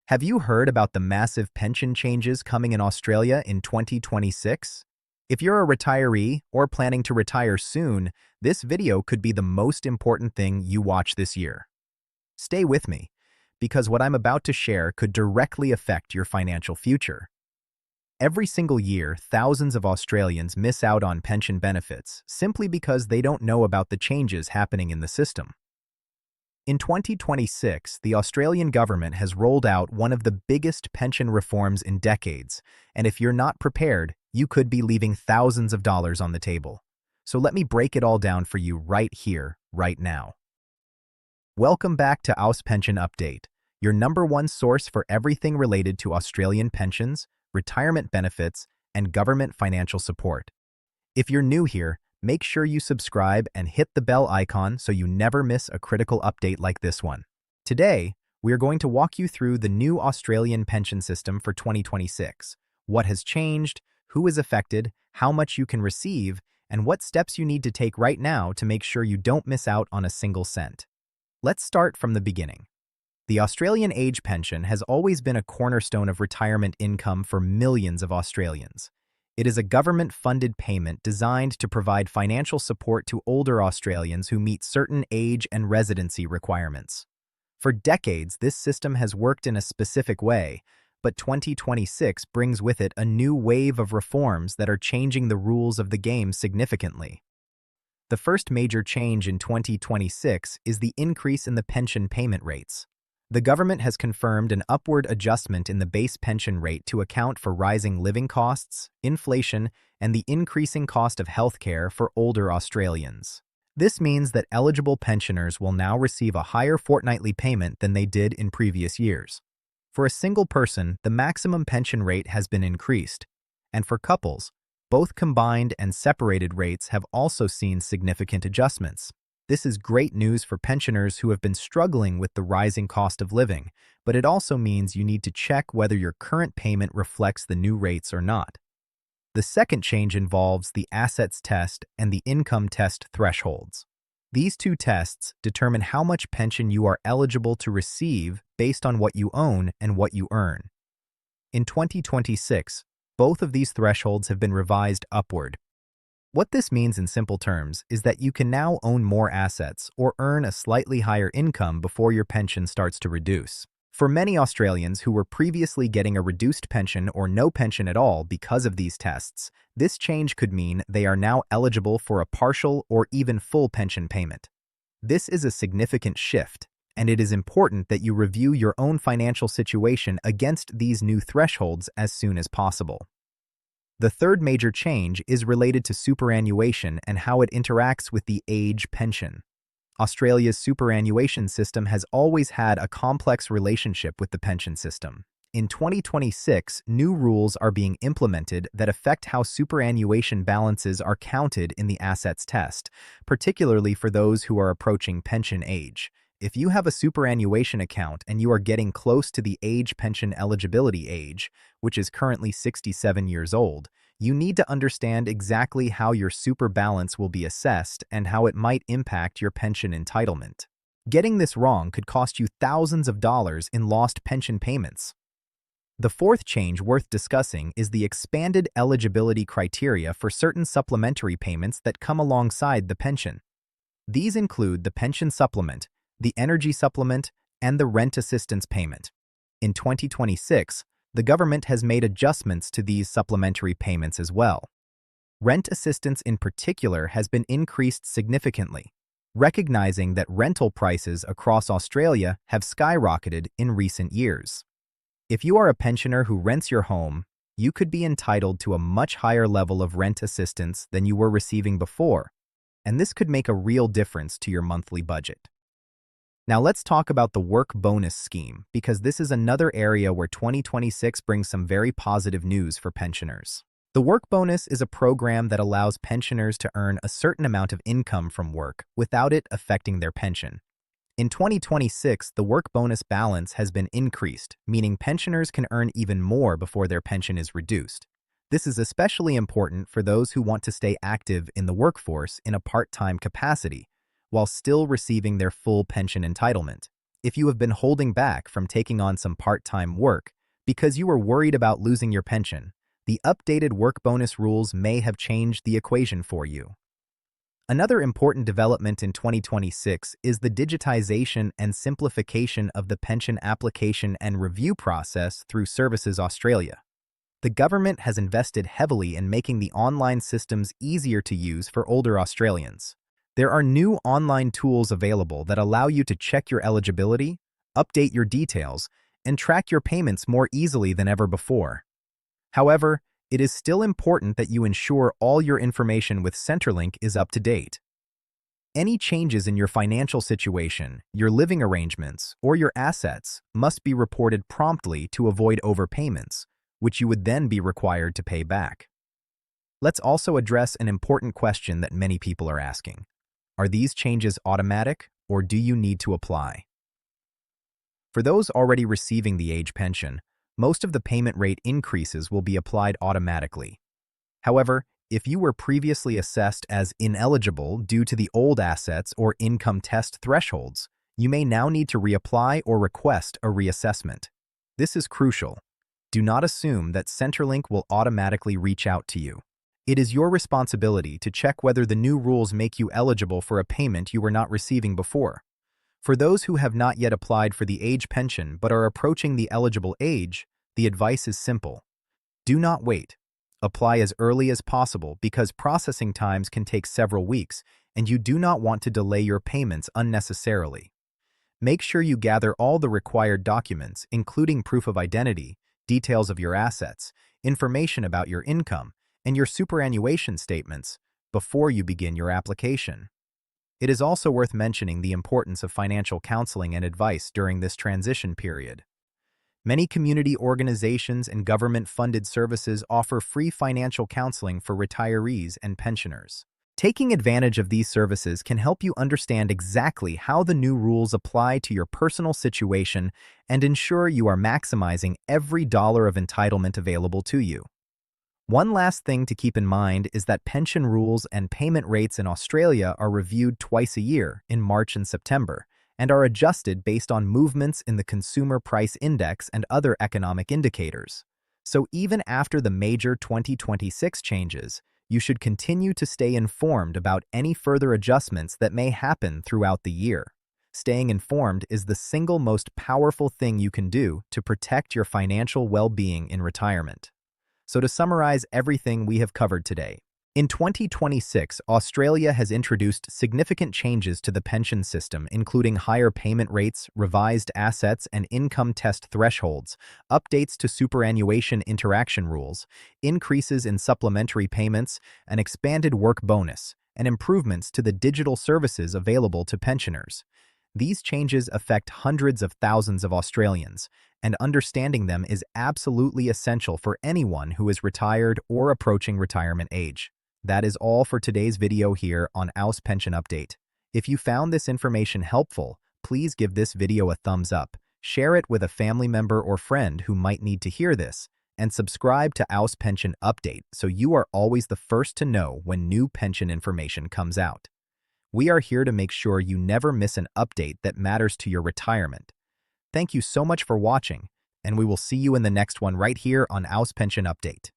Have you heard about the massive pension changes coming in Australia in 2026? If you're a retiree or planning to retire soon, this video could be the most important thing you watch this year. Stay with me, because what I'm about to share could directly affect your financial future. Every single year, thousands of Australians miss out on pension benefits simply because they don't know about the changes happening in the system. In 2026, the Australian government has rolled out one of the biggest pension reforms in decades, and if you're not prepared, you could be leaving thousands of dollars on the table. So let me break it all down for you right here, right now. Welcome back to Aus Pension Update, your #1 source for everything related to Australian pensions, retirement benefits, and government financial support. If you're new here, make sure you subscribe and hit the bell icon so you never miss a critical update like this one. Today, we are going to walk you through the new Australian pension system for 2026, what has changed, who is affected, how much you can receive, and what steps you need to take right now to make sure you don't miss out on a single cent. Let's start from the beginning. The Australian age pension has always been a cornerstone of retirement income for millions of Australians. It is a government-funded payment designed to provide financial support to older Australians who meet certain age and residency requirements. For decades, this system has worked in a specific way, but 2026 brings with it a new wave of reforms that are changing the rules of the game significantly. The first major change in 2026 is the increase in the pension payment rates. The government has confirmed an upward adjustment in the base pension rate to account for rising living costs, inflation, and the increasing cost of healthcare for older Australians. This means that eligible pensioners will now receive a higher fortnightly payment than they did in previous years. For a single person, the maximum pension rate has been increased, and for couples, both combined and separated rates have also seen significant adjustments. This is great news for pensioners who have been struggling with the rising cost of living, but it also means you need to check whether your current payment reflects the new rates or not. The second change involves the assets test and the income test thresholds. These two tests determine how much pension you are eligible to receive based on what you own and what you earn. In 2026, both of these thresholds have been revised upward. What this means in simple terms is that you can now own more assets or earn a slightly higher income before your pension starts to reduce. For many Australians who were previously getting a reduced pension or no pension at all because of these tests, this change could mean they are now eligible for a partial or even full pension payment. This is a significant shift, and it is important that you review your own financial situation against these new thresholds as soon as possible. The third major change is related to superannuation and how it interacts with the age pension. Australia's superannuation system has always had a complex relationship with the pension system. In 2026, new rules are being implemented that affect how superannuation balances are counted in the assets test, particularly for those who are approaching pension age. If you have a superannuation account and you are getting close to the age pension eligibility age, which is currently 67 years old, you need to understand exactly how your super balance will be assessed and how it might impact your pension entitlement. Getting this wrong could cost you thousands of dollars in lost pension payments. The fourth change worth discussing is the expanded eligibility criteria for certain supplementary payments that come alongside the pension. These include the pension supplement, the energy supplement, and the rent assistance payment. In 2026, the government has made adjustments to these supplementary payments as well. Rent assistance in particular has been increased significantly, recognizing that rental prices across Australia have skyrocketed in recent years. If you are a pensioner who rents your home, you could be entitled to a much higher level of rent assistance than you were receiving before, and this could make a real difference to your monthly budget. Now let's talk about the work bonus scheme, because this is another area where 2026 brings some very positive news for pensioners. The work bonus is a program that allows pensioners to earn a certain amount of income from work without it affecting their pension. In 2026, the work bonus balance has been increased, meaning pensioners can earn even more before their pension is reduced. This is especially important for those who want to stay active in the workforce in a part-time capacity, while still receiving their full pension entitlement. If you have been holding back from taking on some part-time work because you were worried about losing your pension, the updated work bonus rules may have changed the equation for you. Another important development in 2026 is the digitization and simplification of the pension application and review process through Services Australia. The government has invested heavily in making the online systems easier to use for older Australians. There are new online tools available that allow you to check your eligibility, update your details, and track your payments more easily than ever before. However, it is still important that you ensure all your information with Centrelink is up to date. Any changes in your financial situation, your living arrangements, or your assets must be reported promptly to avoid overpayments, which you would then be required to pay back. Let's also address an important question that many people are asking. Are these changes automatic, or do you need to apply? For those already receiving the age pension, most of the payment rate increases will be applied automatically. However, if you were previously assessed as ineligible due to the old assets or income test thresholds, you may now need to reapply or request a reassessment. This is crucial. Do not assume that Centrelink will automatically reach out to you. It is your responsibility to check whether the new rules make you eligible for a payment you were not receiving before. For those who have not yet applied for the age pension but are approaching the eligible age, the advice is simple. Do not wait. Apply as early as possible because processing times can take several weeks, and you do not want to delay your payments unnecessarily. Make sure you gather all the required documents, including proof of identity, details of your assets, information about your income, and your superannuation statements before you begin your application. It is also worth mentioning the importance of financial counseling and advice during this transition period. Many community organizations and government-funded services offer free financial counseling for retirees and pensioners. Taking advantage of these services can help you understand exactly how the new rules apply to your personal situation and ensure you are maximizing every dollar of entitlement available to you. One last thing to keep in mind is that pension rules and payment rates in Australia are reviewed twice a year in March and September, and are adjusted based on movements in the Consumer Price Index and other economic indicators. So even after the major 2026 changes, you should continue to stay informed about any further adjustments that may happen throughout the year. Staying informed is the single most powerful thing you can do to protect your financial well-being in retirement. So to summarize everything we have covered today, in 2026, Australia has introduced significant changes to the pension system, including higher payment rates, revised assets and income test thresholds, updates to superannuation interaction rules, increases in supplementary payments, an expanded work bonus, and improvements to the digital services available to pensioners. These changes affect hundreds of thousands of Australians, and understanding them is absolutely essential for anyone who is retired or approaching retirement age. That is all for today's video here on AUS Pension Update. If you found this information helpful, please give this video a thumbs up, share it with a family member or friend who might need to hear this, and subscribe to AUS Pension Update so you are always the first to know when new pension information comes out. We are here to make sure you never miss an update that matters to your retirement. Thank you so much for watching, and we will see you in the next one right here on AUS Pension Update.